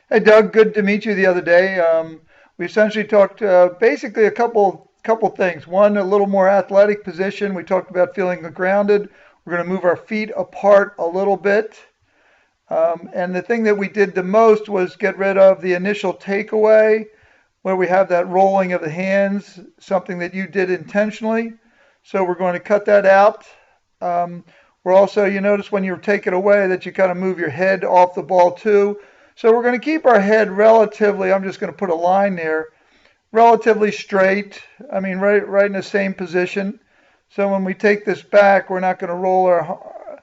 Hey Doug, good to meet you the other day. We essentially talked basically a couple things. One, a little more athletic position. We talked about feeling grounded. We're going to move our feet apart a little bit. And the thing that we did the most was get rid of the initial takeaway, where we have that rolling of the hands, something that you did intentionally. So we're going to cut that out. Um, we're also, you notice when you take it away that you kind of move your head off the ball too. So we're going to keep our head relatively, I'm just going to put a line there, relatively straight. I mean, right in the same position. So when we take this back, we're not going to roll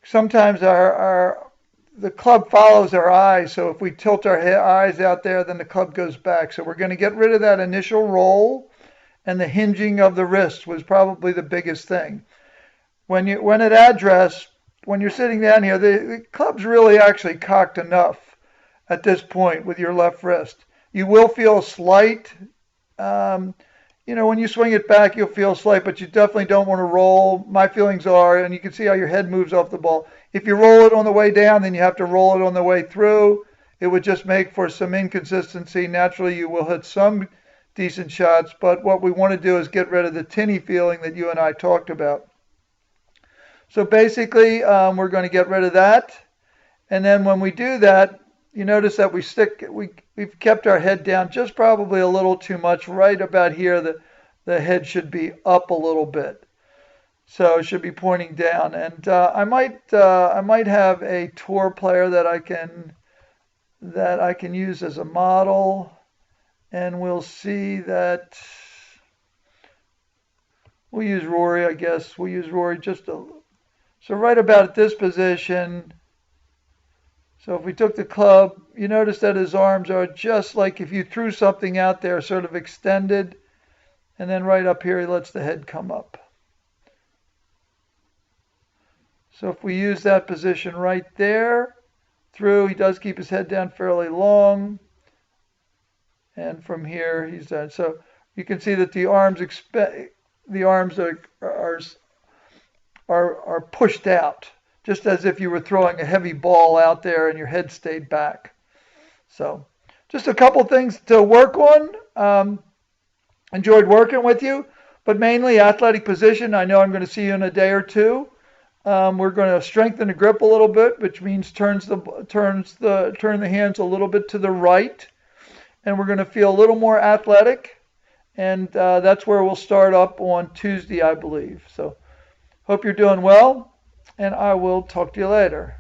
sometimes the club follows our eyes. So if we tilt our eyes out there, then the club goes back. So we're going to get rid of that initial roll, and the hinging of the wrist was probably the biggest thing. When at address, when you're sitting down here, the club's really actually cocked enough at this point with your left wrist. You will feel a slight, um, when you swing it back, you'll feel slight, but you definitely don't want to roll. My feelings are, and you can see how your head moves off the ball. If you roll it on the way down, then you have to roll it on the way through. It would just make for some inconsistency. Naturally, you will hit some decent shots, but what we want to do is get rid of the tinny feeling that you and I talked about. So basically, we're going to get rid of that. And then when we do that, you notice that we've kept our head down just probably a little too much. Right about here, the head should be up a little bit. So it should be pointing down. And I might have a tour player that I can use as a model. And we'll see that we'll use Rory, I guess. We'll use Rory so right about at this position. So if we took the club, you notice that his arms are just like if you threw something out there, sort of extended. And then right up here, he lets the head come up. So if we use that position right there, he does keep his head down fairly long. And from here, he's done. So you can see that the arms are pushed out, just as if you were throwing a heavy ball out there and your head stayed back. So just a couple things to work on. Enjoyed working with you, but mainly athletic position. I know I'm going to see you in a day or two. We're going to strengthen the grip a little bit, which means turn the hands a little bit to the right, and we're going to feel a little more athletic. And that's where we'll start up on Tuesday, I believe. So hope you're doing well, and I will talk to you later.